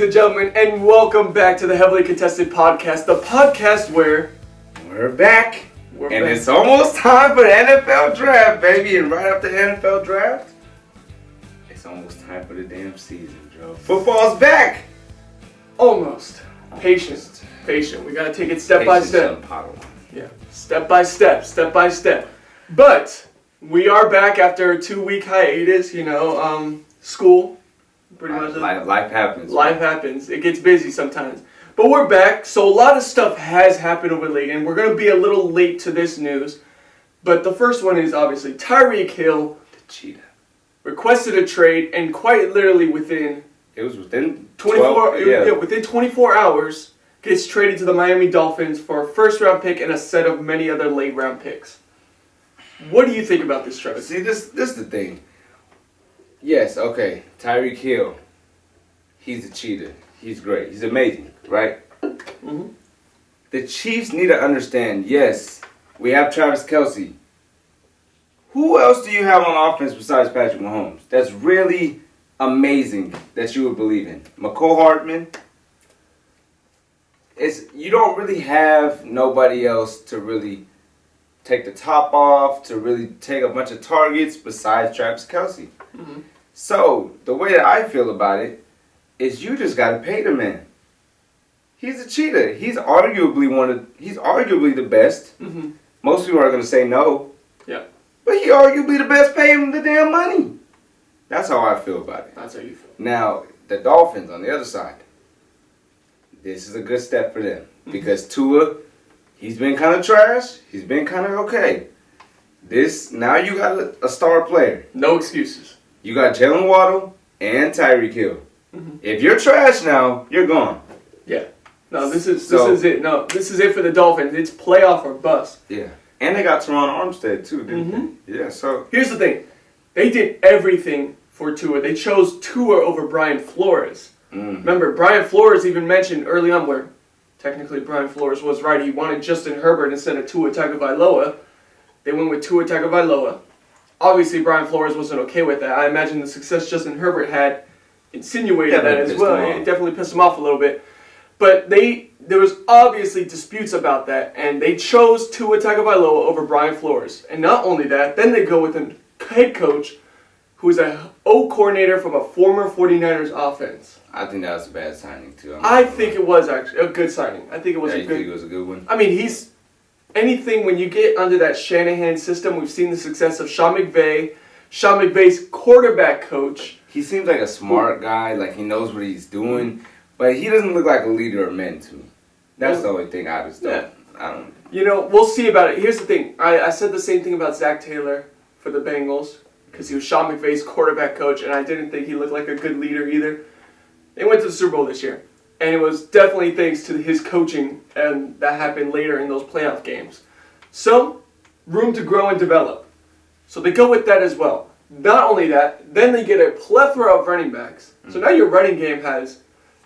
ladies and gentlemen, and welcome back to the Heavily Contested Podcast, the podcast where we're back. It's almost time for the NFL draft, baby. And right after the NFL draft, it's almost time for the damn season, Joe. Football's back. Almost. Patient. We gotta take it step by step. Yeah, step by step. But we are back after a 2-week hiatus. School. Pretty much. Life happens. Life happens. It gets busy sometimes. But we're back, so a lot of stuff has happened over late, and we're going to be a little late to this news. But the first one is obviously Tyreek Hill, the cheetah, requested a trade, and quite literally within 24 hours, gets traded to the Miami Dolphins for a first-round pick and a set of many other late-round picks. What do you think about this, Travis? See, this is the thing. Yes, okay, Tyreek Hill, he's a cheetah. He's great. He's amazing, right? Mm-hmm. The Chiefs need to understand, yes, we have Travis Kelce. Who else do you have on offense besides Patrick Mahomes? That's really amazing that you would believe in. McCole Hardman. You don't really have nobody else to really take the top off, to really take a bunch of targets besides Travis Kelce. Mm-hmm. So, the way that I feel about it is you just got to pay the man. He's a cheetah. He's arguably the best. Mm-hmm. Most people are going to say no. Yeah. But he arguably the best. Pay him the damn money. That's how I feel about it. That's how you feel. Now, the Dolphins on the other side. This is a good step for them. Mm-hmm. Because Tua, he's been kind of trash. He's been kind of okay. Now you got a star player. No excuses. You got Jalen Waddle and Tyreek Hill. Mm-hmm. If you're trash now, you're gone. Yeah. No, this is it. No, this is it for the Dolphins. It's playoff or bust. Yeah. And they got Teron Armstead too, didn't they? Yeah, so here's the thing. They did everything for Tua. They chose Tua over Brian Flores. Mm. Remember, Brian Flores even mentioned early on where technically Brian Flores was right. He wanted Justin Herbert instead of Tua Tagovailoa. They went with Tua Tagovailoa. Obviously, Brian Flores wasn't okay with that. I imagine the success Justin Herbert had insinuated that as well. It definitely pissed him off a little bit. But there was obviously disputes about that, and they chose Tua Tagovailoa over Brian Flores. And not only that, then they go with a head coach who is a O-coordinator from a former 49ers offense. I think that was a bad signing, too. I think it was actually a good signing. I think it was you think it was a good one? I mean, anything when you get under that Shanahan system, we've seen the success of Sean McVay. Sean McVay's quarterback coach. He seems like a smart guy, like he knows what he's doing, but he doesn't look like a leader of men to me. That's the only thing I just don't. I don't. We'll see about it. Here's the thing. I said the same thing about Zach Taylor for the Bengals because he was Sean McVay's quarterback coach, and I didn't think he looked like a good leader either. They went to the Super Bowl this year, and it was definitely thanks to his coaching, and that happened later in those playoff games. So, room to grow and develop. So they go with that as well. Not only that, then they get a plethora of running backs. So now your running game has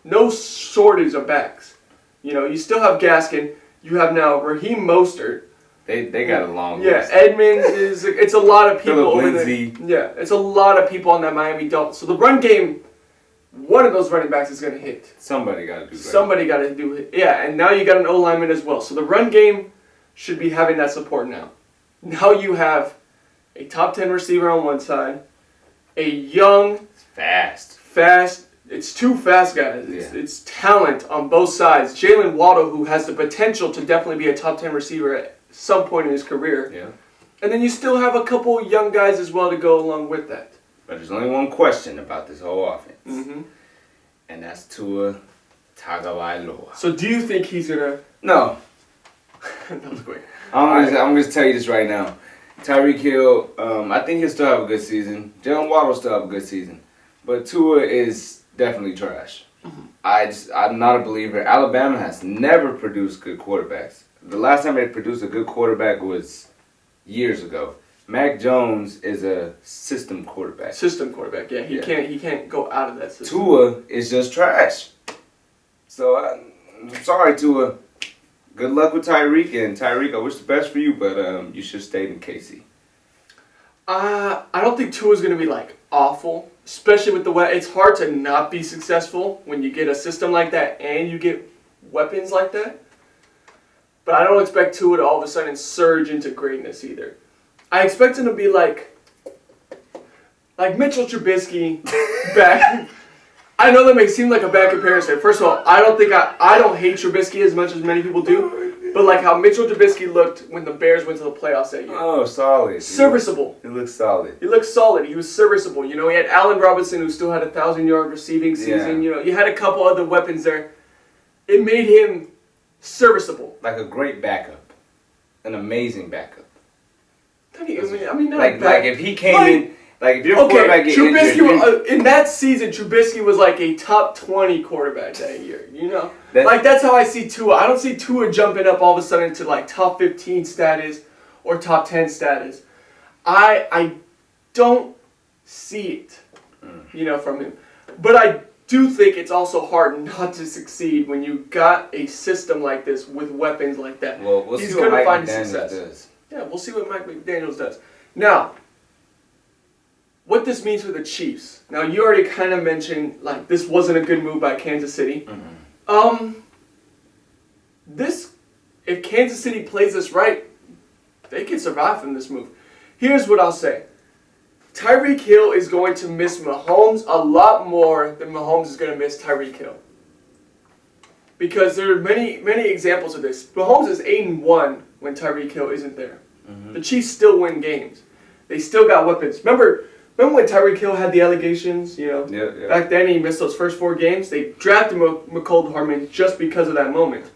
no shortage of backs. You still have Gaskin. You have now Raheem Mostert. They got a long list. Yeah, Edmonds it's a lot of people over there. Yeah, it's a lot of people on that Miami Dolphins. So the run game, one of those running backs is going to hit. Somebody got to do it. Somebody got to do it. Yeah, and now you got an O-lineman as well. So the run game should be having that support now. Now you have a top 10 receiver on one side, a young, fast. It's two fast guys. It's talent on both sides. Jalen Waddle, who has the potential to definitely be a top 10 receiver at some point in his career. Yeah. And then you still have a couple young guys as well to go along with that. But there's only one question about this whole offense. Mm-hmm. And that's Tua Tagovailoa. So do you think he's going to... No. That was quick. I'm going to tell you this right now. Tyreek Hill, I think he'll still have a good season. Jalen Waddle will still have a good season. But Tua is definitely trash. Mm-hmm. I'm not a believer. Alabama has never produced good quarterbacks. The last time they produced a good quarterback was years ago. Mac Jones is a system quarterback. Yeah. He can't go out of that system. Tua is just trash. So I'm sorry, Tua. Good luck with Tyreek, and Tyreek, I wish the best for you, but you should stay in KC. I don't think Tua's going to be awful. especially with it's hard to not be successful when you get a system like that and you get weapons like that. But I don't expect Tua to all of a sudden surge into greatness either. I expect him to be like Mitchell Trubisky back. I know that may seem like a bad comparison. First of all, I don't hate Trubisky as much as many people do, but like how Mitchell Trubisky looked when the Bears went to the playoffs that year. Oh, solid. Serviceable. He looked solid. He looked solid. He was serviceable. You know, he had Allen Robinson who still had a 1,000-yard receiving season. Yeah. You know, you had a couple other weapons there. It made him serviceable. Like a great backup. An amazing backup. I mean, not like if he came in, like if your quarterback get Trubisky injured, in that season, Trubisky was like a top 20 quarterback that year. You know, that's how I see Tua. I don't see Tua jumping up all of a sudden to like top 15 status or top 10 status. I don't see it, you know, from him. But I do think it's also hard not to succeed when you got a system like this with weapons like that. Well, we'll He's see what Mike find McDaniels success. does. Yeah, we'll see what Mike McDaniels does. Now, what this means for the Chiefs. Now, you already kind of mentioned, like, this wasn't a good move by Kansas City. Mm-hmm. If Kansas City plays this right, they can survive from this move. Here's what I'll say. Tyreek Hill is going to miss Mahomes a lot more than Mahomes is going to miss Tyreek Hill. Because there are many, many examples of this. Mahomes is 8-1 when Tyreek Hill isn't there. Mm-hmm. The Chiefs still win games. They still got weapons. Remember when Tyreek Hill had the allegations, you know? Yeah. Back then he missed those first 4 games. They drafted McCold Hardman just because of that moment.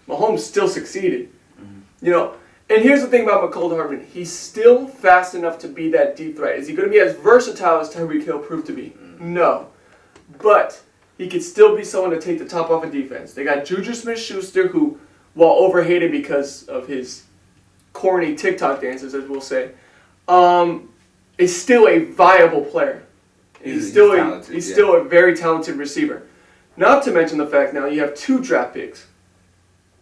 Mahomes still succeeded. Mm-hmm. You know, and here's the thing about McCold Hardman. He's still fast enough to be that deep threat. Is he going to be as versatile as Tyreek Hill proved to be? No. But he could still be someone to take the top off a defense. They got Juju Smith-Schuster, who, while overhated because of his corny TikTok dances, as we'll say, is still a viable player. He's still a very talented receiver. Not to mention the fact now you have 2 draft picks.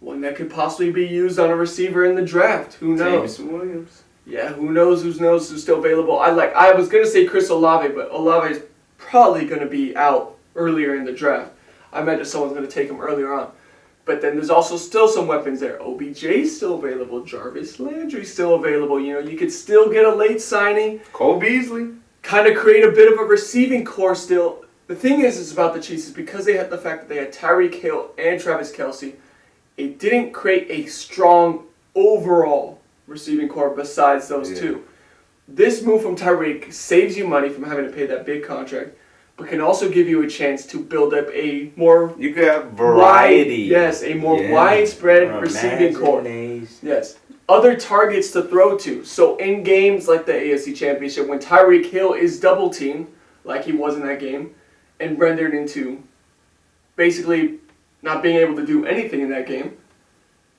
One that could possibly be used on a receiver in the draft. Who knows? Jameson Williams. Yeah, who knows who's still available. I was going to say Chris Olave, but Olave is probably going to be out earlier in the draft. I imagine someone's going to take him earlier on. But then there's also still some weapons there. OBJ's still available. Jarvis Landry's still available. You know, you could still get a late signing. Cole Beasley. Kind of create a bit of a receiving core still. The thing is about the Chiefs is because they had the fact that they had Tyreek Hill and Travis Kelce, it didn't create a strong overall receiving core besides those 2. This move from Tyreek saves you money from having to pay that big contract, but can also give you a chance to build up a more... You could have variety. A more widespread receiving core. Yes. Other targets to throw to. So in games like the AFC Championship, when Tyreek Hill is double-teamed, like he was in that game, and rendered into basically not being able to do anything in that game,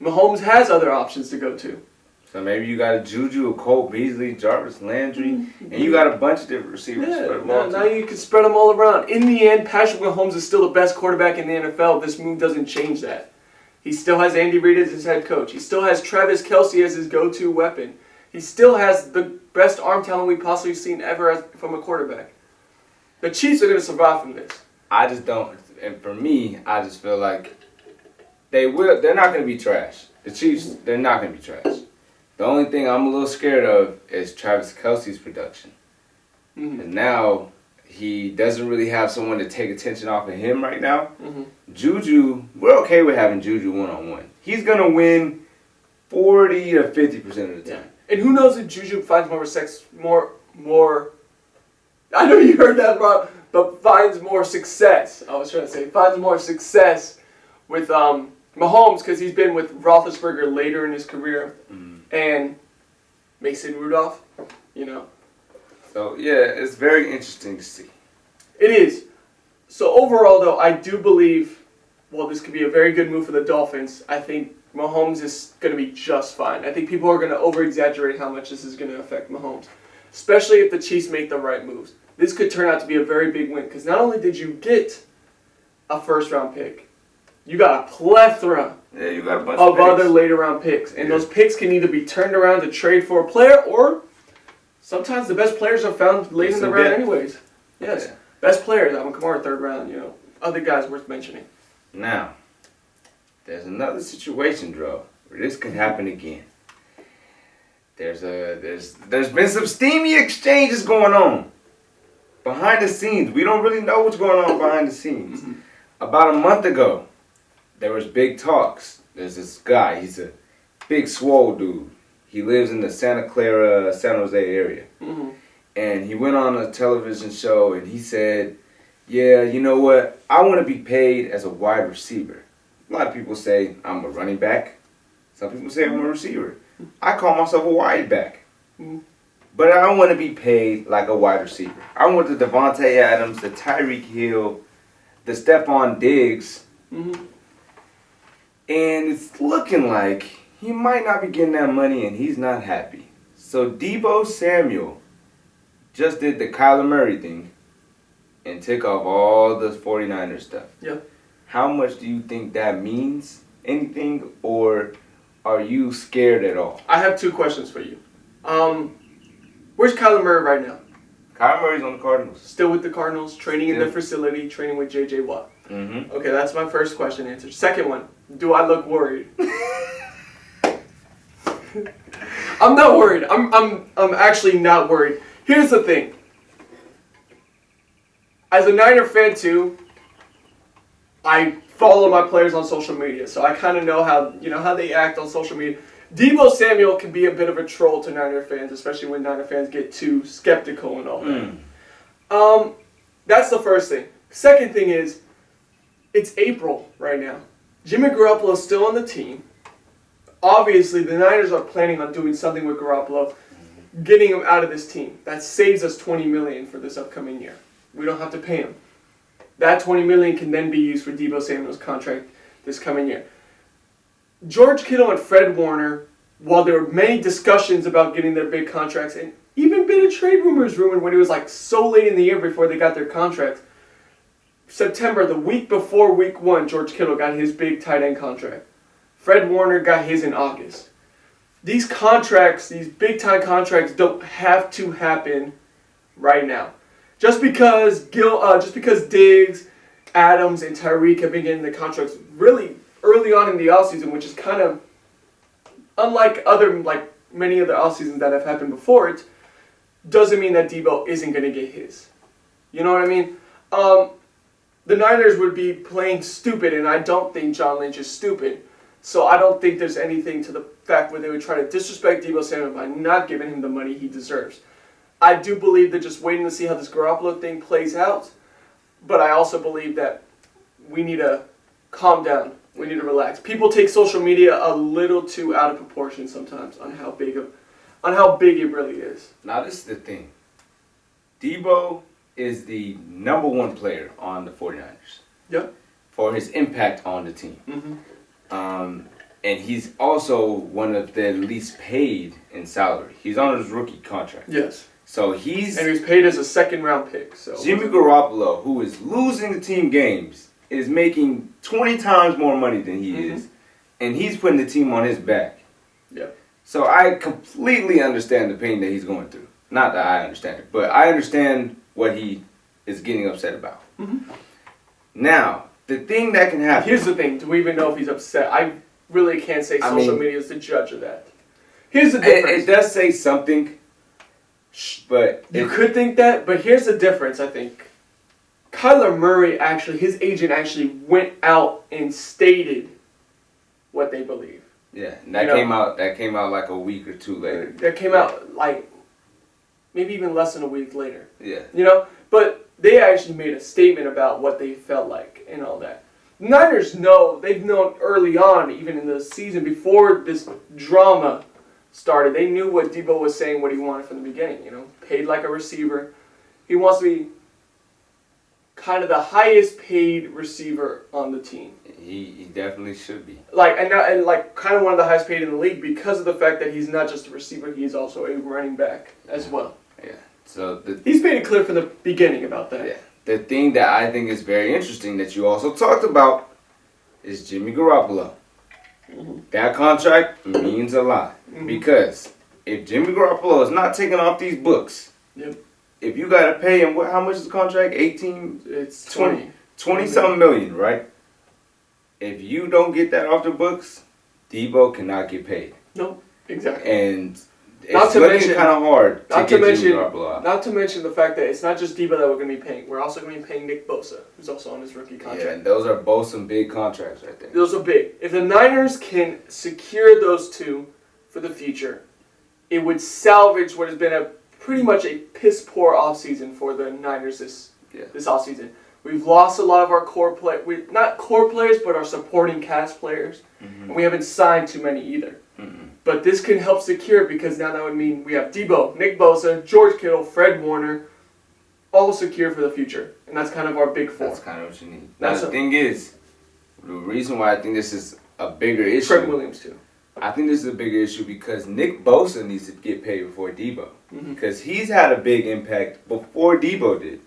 Mahomes has other options to go to. So maybe you got a Juju, a Cole Beasley, Jarvis Landry, and you got a bunch of different receivers. Now you can spread them all around. In the end, Patrick Mahomes is still the best quarterback in the NFL. This move doesn't change that. He still has Andy Reid as his head coach. He still has Travis Kelce as his go-to weapon. He still has the best arm talent we've possibly seen ever from a quarterback. The Chiefs are going to survive from this. I just don't. And for me, I just feel like they're not going to be trash. The Chiefs, they're not going to be trash. The only thing I'm a little scared of is Travis Kelce's production. Mm-hmm. And now he doesn't really have someone to take attention off of him right now. Mm-hmm. Juju, we're okay with having Juju one-on-one. He's going to win 40 to 50% of the time. Yeah. And who knows if Juju finds more I know you heard that, Rob, but finds more success. I was trying to say finds more success with Mahomes because he's been with Roethlisberger later in his career and Mason Rudolph, you know. So, yeah, it's very interesting to see. It is. So, overall, though, I do believe, this could be a very good move for the Dolphins. I think Mahomes is going to be just fine. I think people are going to over-exaggerate how much this is going to affect Mahomes, especially if the Chiefs make the right moves. This could turn out to be a very big win because not only did you get a first-round pick, you got a plethora you got a bunch of other later-round picks. And those picks can either be turned around to trade for a player or sometimes the best players are found late in the round anyways. Yes. Yeah. Best players, Alvin Kamara, third round. Other guys worth mentioning. Now, there's another situation, Dro, where this could happen again. There's been some steamy exchanges going on behind the scenes. We don't really know what's going on behind the scenes. Mm-hmm. About a month ago, there was big talks. There's this guy. He's a big swole dude. He lives in the Santa Clara, San Jose area. Mm-hmm. And he went on a television show and he said, yeah, you know what? I want to be paid as a wide receiver. A lot of people say I'm a running back. Some people say I'm a receiver. I call myself a wide back. Mm-hmm. But I want to be paid like a wide receiver. I want the Devontae Adams, the Tyreek Hill, the Stephon Diggs. Mm-hmm. And it's looking like he might not be getting that money and he's not happy. So Deebo Samuel just did the Kyler Murray thing and took off all the 49ers stuff. Yeah. How much do you think that means? Anything? Or are you scared at all? I have two questions for you. Where's Kyler Murray right now? Kyler Murray's on the Cardinals. Still with the Cardinals, training in their facility, training with J.J. Watt. Mm-hmm. Okay, that's my first question answered. Second one, do I look worried? I'm not worried. I'm actually not worried. Here's the thing. As a Niner fan too, I follow my players on social media, so I kind of know how they act on social media. Deebo Samuel can be a bit of a troll to Niner fans, especially when Niner fans get too skeptical and all that. That's the first thing. Second thing is, it's April right now. Jimmy Garoppolo is still on the team. Obviously, the Niners are planning on doing something with Garoppolo, getting him out of this team. That saves us $20 million for this upcoming year. We don't have to pay him. That $20 million can then be used for Deebo Samuel's contract this coming year. George Kittle and Fred Warner, while there were many discussions about getting their big contracts, and even been a trade rumors rumored when it was like so late in the year before they got their contracts. September, the week before week 1, George Kittle got his big tight end contract. Fred Warner got his in August. These contracts, these big time contracts, don't have to happen right now. Just because Diggs, Adams, and Tyreek have been getting the contracts really early on in the offseason, which is kind of unlike many other offseasons that have happened before it, doesn't mean that Deebo isn't going to get his. You know what I mean? The Niners would be playing stupid, and I don't think John Lynch is stupid. So I don't think there's anything to the fact where they would try to disrespect Deebo Samuel by not giving him the money he deserves. I do believe they're just waiting to see how this Garoppolo thing plays out, but I also believe that we need to calm down. We need to relax. People take social media a little too out of proportion sometimes on how big it really is. Now this is the thing. Deebo is the number 1 player on the 49ers. Yep. For his impact on the team. Mm-hmm. And he's also one of the least paid in salary. He's on his rookie contract. Yes. So and he was paid as a second-round pick. So Jimmy Garoppolo, who is losing the team games, is making 20 times more money than he is. And he's putting the team on his back. Yeah. So I completely understand the pain that he's going through. Not that I understand it, but I understand what he is getting upset about. Mm-hmm. Now, the thing that can happen... Here's the thing. Do we even know if he's upset? I really can't say social media is the judge of that. Here's the difference. It does say something, but... You could think that, but here's the difference, I think. Kyler Murray his agent actually went out and stated what they believe. Yeah, and that came out like a week or two later. That came out like maybe even less than a week later. Yeah. But they actually made a statement about what they felt like and all that. Niners they've known early on, even in the season before this drama started, they knew what Deebo was saying, what he wanted from the beginning, paid like a receiver. He wants to be kind of the highest paid receiver on the team. He definitely should be. And kind of one of the highest paid in the league because of the fact that he's not just a receiver, he's also a running back as well. Yeah. So he's made it clear from the beginning about that. Yeah. The thing that I think is very interesting that you also talked about is Jimmy Garoppolo. Mm-hmm. That contract means a lot. Mm-hmm. Because if Jimmy Garoppolo is not taking off these books, yep. if you got to pay him, how much is the contract? 18? It's 20. 20-something million, right? If you don't get that off the books, Deebo cannot get paid. No, exactly. And it's looking kind of hard to get Jimmy Garoppolo out. Not to mention the fact that it's not just Deebo that we're going to be paying. We're also going to be paying Nick Bosa, who's also on his rookie contract. Yeah, and those are both some big contracts right there. Those are big. If the Niners can secure those two for the future, it would salvage what has been a pretty much a piss-poor offseason for the Niners this offseason. We've lost a lot of our not core players, but our supporting cast players. Mm-hmm. And we haven't signed too many either. Mm-hmm. But this can help secure because now that would mean we have Deebo, Nick Bosa, George Kittle, Fred Warner, all secure for the future. And that's kind of our big four. That's kind of what you need. Now, the thing is, the reason why I think this is a bigger issue. Fred Williams, too. I think this is a bigger issue because Nick Bosa needs to get paid before Deebo. Mm-hmm. Because he's had a big impact before Deebo did.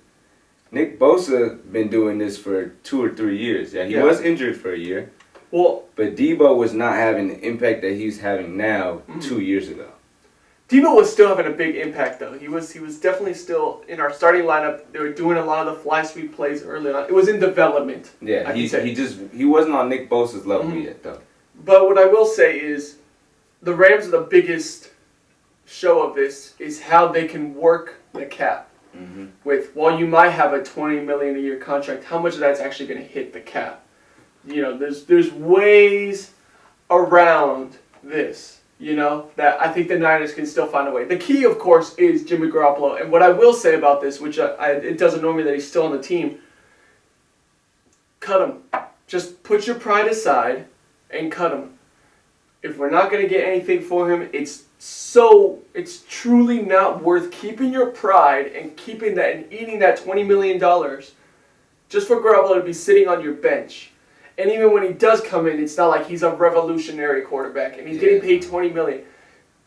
Nick Bosa been doing this for 2 or 3 years. Yeah, he was injured for a year. Well, but Deebo was not having the impact that he's having now 2 years ago. Deebo was still having a big impact, though. He was definitely still in our starting lineup. They were doing a lot of the fly sweep plays early on. It was in development. Yeah, he wasn't on Nick Bosa's level yet, though. But what I will say is, the Rams are the biggest show of this is how they can work the cap. Mm-hmm. With while you might have a $20 million a year contract, how much of that's actually going to hit the cap? You know, there's ways around this. You know, that I think the Niners can still find a way. The key, of course, is Jimmy Garoppolo. And what I will say about this, which it doesn't annoy me that he's still on the team, cut him. Just put your pride aside and cut him. If we're not going to get anything for him, it's truly not worth keeping your pride and keeping that and eating that $20 million just for Garoppolo to be sitting on your bench. And even when he does come in, it's not like he's a revolutionary quarterback and he's getting paid $20 million.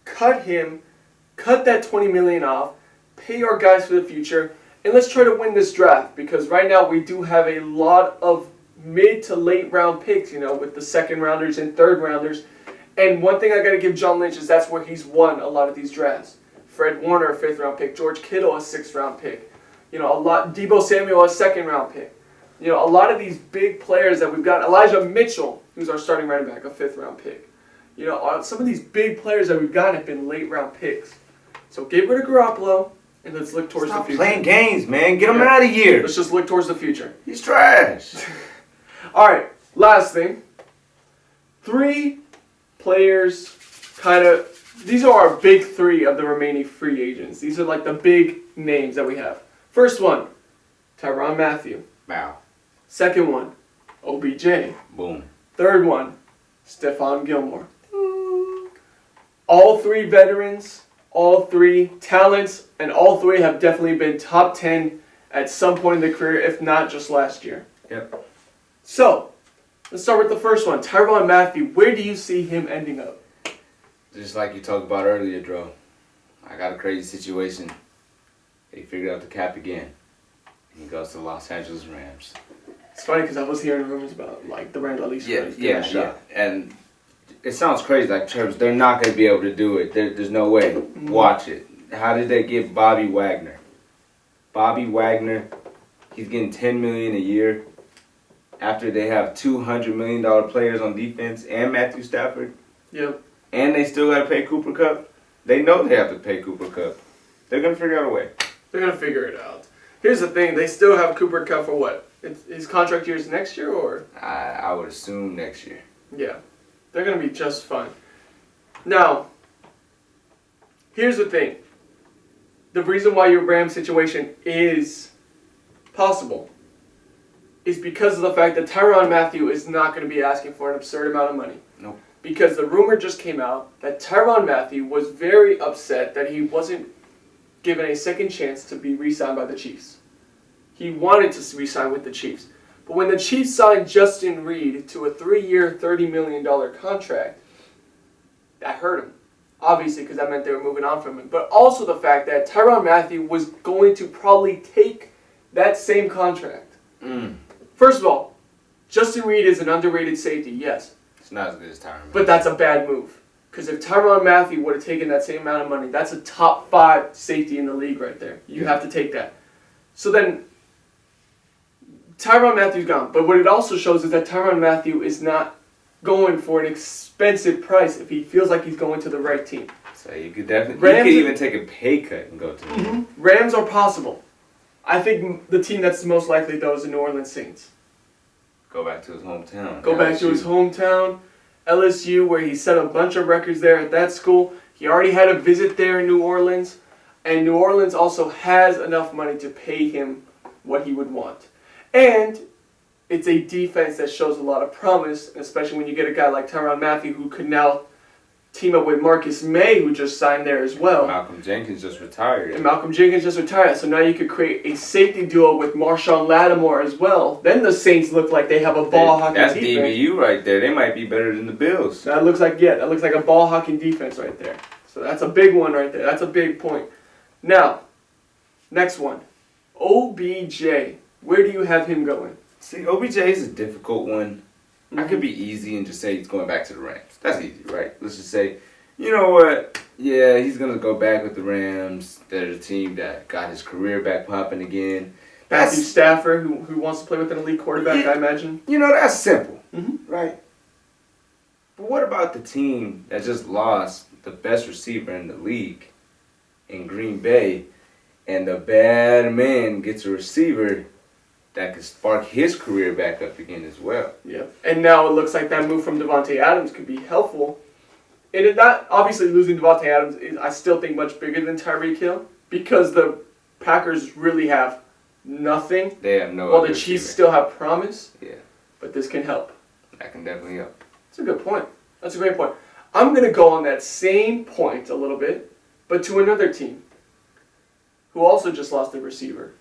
Cut him, cut that $20 million off, pay our guys for the future, and let's try to win this draft because right now we do have a lot of mid to late round picks, you know, with the second rounders and third rounders. And one thing I got to give John Lynch is that's where he's won a lot of these drafts. Fred Warner, a 5th round pick. George Kittle, a 6th round pick. You know, Deebo Samuel, a 2nd round pick. You know, a lot of these big players that we've got. Elijah Mitchell, who's our starting running back, a 5th round pick. You know, some of these big players that we've got have been late round picks. So get rid of Garoppolo and let's look towards the future. Stop playing games, man. Get him out of here. Let's just look towards the future. He's trash. All right, last thing. 3 players, these are our big 3 of the remaining free agents. These are like the big names that we have. First one, Tyrann Mathieu. Wow. Second one, OBJ. Boom. Third one, Stephon Gilmore. All 3 veterans, all 3 talents, and all 3 have definitely been top 10 at some point in their career, if not just last year. Yep. So, let's start with the first one. Tyrann Mathieu, where do you see him ending up? Just like you talked about earlier, Dro. I got a crazy situation. They figured out the cap again. And he goes to the Los Angeles Rams. It's funny because I was hearing rumors about like the Rams at least. Yeah. And it sounds crazy, like Travis. They're not going to be able to do it. There's no way. Mm-hmm. Watch it. How did they get Bobby Wagner? Bobby Wagner, he's getting $10 million a year. After they have $200 million players on defense and Matthew Stafford. Yep. And they still got to pay Cooper Kupp. They know they have to pay Cooper Kupp. They're going to figure out a way. They're going to figure it out. Here's the thing. They still have Cooper Kupp for what? His contract year is next year or? I would assume next year. Yeah. They're going to be just fine. Now, here's the thing. The reason why your Rams situation is possible is because of the fact that Tyrann Mathieu is not going to be asking for an absurd amount of money. Nope. Because the rumor just came out that Tyrann Mathieu was very upset that he wasn't given a second chance to be re-signed by the Chiefs. He wanted to re-sign with the Chiefs. But when the Chiefs signed Justin Reed to a 3-year, $30 million contract, that hurt him. Obviously, because that meant they were moving on from him. But also the fact that Tyrann Mathieu was going to probably take that same contract. First of all, Justin Reed is an underrated safety, yes. It's not as good as Tyrann. But that's a bad move. Because if Tyrann Mathieu would have taken that same amount of money, that's a top 5 safety in the league right there. You have to take that. So then, Tyrann Mathieu's gone. But what it also shows is that Tyrann Mathieu is not going for an expensive price if he feels like he's going to the right team. So you could definitely, you could even take a pay cut and go to them. Rams are possible. I think the team that's the most likely, though, is the New Orleans Saints. Go back to his hometown. Go back to his hometown, LSU, where he set a bunch of records there at that school. He already had a visit there in New Orleans. And New Orleans also has enough money to pay him what he would want. And it's a defense that shows a lot of promise, especially when you get a guy like Tyrann Mathieu who could now team up with Marcus May, who just signed there as well. Malcolm Jenkins just retired. And Malcolm Jenkins just retired. So now you could create a safety duo with Marshawn Lattimore as well. Then the Saints look like they have a ball hawking defense. That's DBU right there. They might be better than the Bills. That looks like a ball hawking defense right there. So that's a big one right there. That's a big point. Now, next one. OBJ. Where do you have him going? See, OBJ is a difficult one. I could be easy and just say he's going back to the Rams. That's easy, right? Let's just say, you know what? Yeah, he's going to go back with the Rams. They're the team that got his career back popping again. Matthew Stafford, who wants to play with an elite quarterback, I imagine. You know, that's simple, right? But what about the team that just lost the best receiver in the league in Green Bay, and the bad man gets a receiver that could spark his career back up again as well? Yeah, and now it looks like that move from Devontae Adams could be helpful. It is not, obviously losing Devontae Adams is, I still think, much bigger than Tyreek Hill because the Packers really have nothing. They have no. While the Chiefs still have promise. Yeah. But this can help. That can definitely help. That's a good point. That's a great point. I'm going to go on that same point a little bit, but to another team who also just lost their receiver,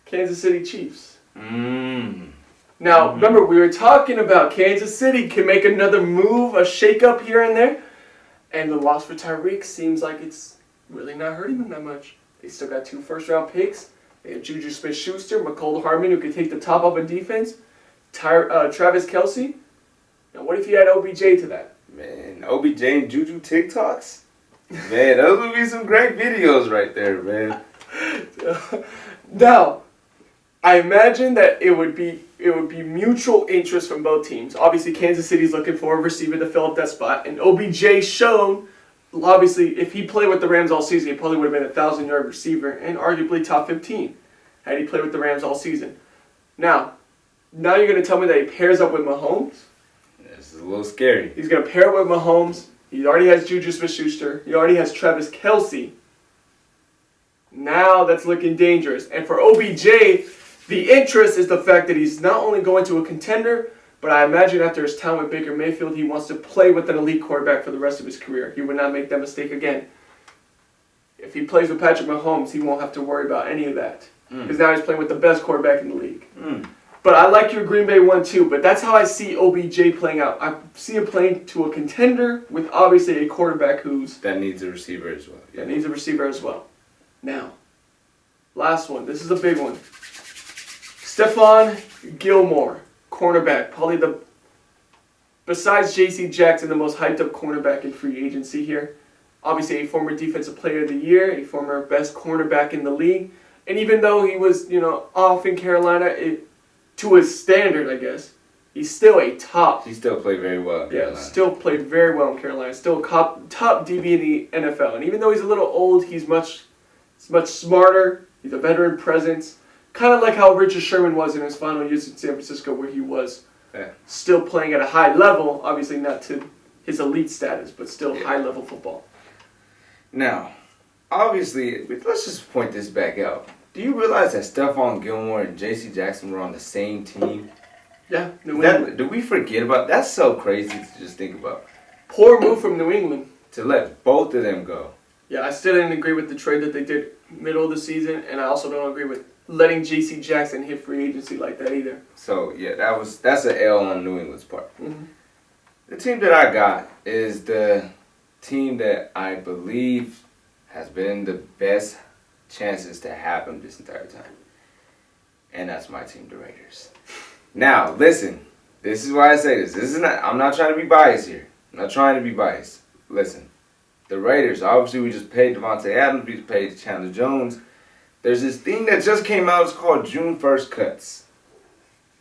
Kansas City Chiefs. Now, remember, we were talking about Kansas City can make another move, a shake-up here and there, and the loss for Tyreek seems like it's really not hurting them that much. They still got 2 first-round picks. They have Juju Smith-Schuster, McCole Hardman, who can take the top of a defense, Travis Kelce. Now, what if you add OBJ to that? Man, OBJ and Juju TikToks? Man, those would be some great videos right there, man. Now, I imagine that it would be mutual interest from both teams. Obviously, Kansas City's looking for a receiver to fill up that spot, and OBJ showed, obviously, if he played with the Rams all season, he probably would have been a 1,000-yard receiver and arguably top 15 had he played with the Rams all season. Now you're going to tell me that he pairs up with Mahomes? This is a little scary. He's going to pair up with Mahomes. He already has Juju Smith-Schuster. He already has Travis Kelce. Now that's looking dangerous. And for OBJ, the interest is the fact that he's not only going to a contender, but I imagine after his time with Baker Mayfield, he wants to play with an elite quarterback for the rest of his career. He would not make that mistake again. If he plays with Patrick Mahomes, he won't have to worry about any of that. Because now he's playing with the best quarterback in the league. But I like your Green Bay one too, but that's how I see OBJ playing out. I see him playing to a contender with obviously a quarterback that needs a receiver as well. Yeah. That needs a receiver as well. Now, last one. This is a big one. Stephon Gilmore, cornerback, probably besides J.C. Jackson, the most hyped up cornerback in free agency here. Obviously a former defensive player of the year, a former best cornerback in the league. And even though he was, off in Carolina, to his standard, I guess, he's still a top. He still played very well in Carolina. Yeah, still played very well in Carolina. Still top DB in the NFL. And even though he's a little old, he's much smarter. He's a veteran presence. Kind of like how Richard Sherman was in his final years in San Francisco, where he was still playing at a high level. Obviously not to his elite status, but still high-level football. Now, obviously, let's just point this back out. Do you realize that Stephon Gilmore and J.C. Jackson were on the same team? Yeah. Do we forget about that? That's so crazy to just think about. Poor move from New England. To let both of them go. Yeah, I still didn't agree with the trade that they did middle of the season, and I also don't agree with letting J.C. Jackson hit free agency like that either. So, yeah, that's an L on New England's part. The team that I got is the team that I believe has been the best chances to happen this entire time. And that's my team, the Raiders. Now, listen. This is why I say this. I'm not trying to be biased here. I'm not trying to be biased. listen, the Raiders, obviously we just paid Devontae Adams, we just paid Chandler Jones. There's this thing that just came out, it's called June 1st cuts.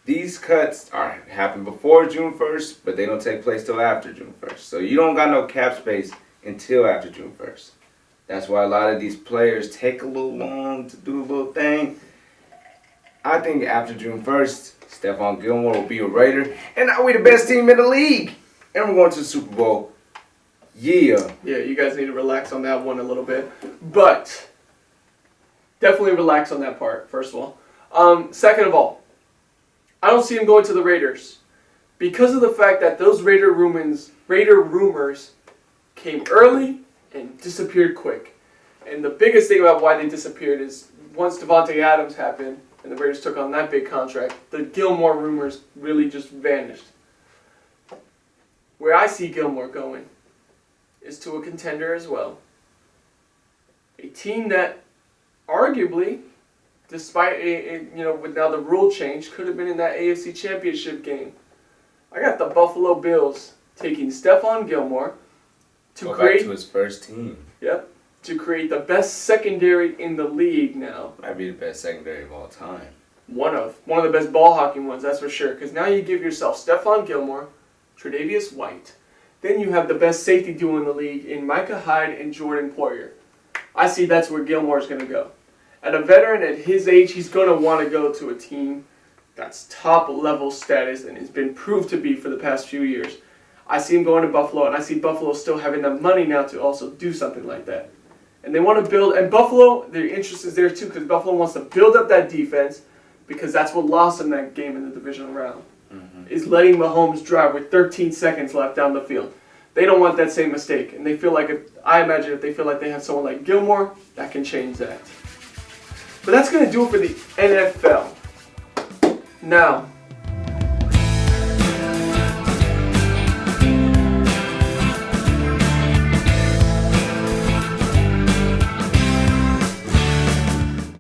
These cuts happen before June 1st, but they don't take place till after June 1st. So you don't got no cap space until after June 1st. That's why a lot of these players take a little long to do a little thing. I think after June 1st, Stephon Gilmore will be a Raider, and now we're the best team in the league. And we're going to the Super Bowl. Yeah. Yeah, you guys need to relax on that one a little bit. But definitely relax on that part, first of all. Second of all, I don't see him going to the Raiders because of the fact that those Raider rumors came early and disappeared quick. And the biggest thing about why they disappeared is once Devontae Adams happened and the Raiders took on that big contract, the Gilmore rumors really just vanished. Where I see Gilmore going is to a contender as well. A team that arguably, despite with now the rule change, could have been in that AFC Championship game. I got the Buffalo Bills taking Stephon Gilmore to Go create back to his first team. Yep. To create the best secondary in the league now. Might be the best secondary of all time. One of the best ball hawking ones, that's for sure. Because now you give yourself Stephon Gilmore, Tre'Davious White. Then you have the best safety duo in the league in Micah Hyde and Jordan Poyer. I see that's where Gilmore's going to go. At a veteran at his age, he's going to want to go to a team that's top level status and has been proved to be for the past few years. I see him going to Buffalo, and I see Buffalo still having the money now to also do something like that. And they want to build, and Buffalo, their interest is there too, because Buffalo wants to build up that defense, because that's what lost them that game in the divisional round, is letting Mahomes drive with 13 seconds left down the field. They don't want that same mistake, and they feel like, I imagine if they feel like they have someone like Gilmore, that can change that. But that's going to do it for the NFL. Now,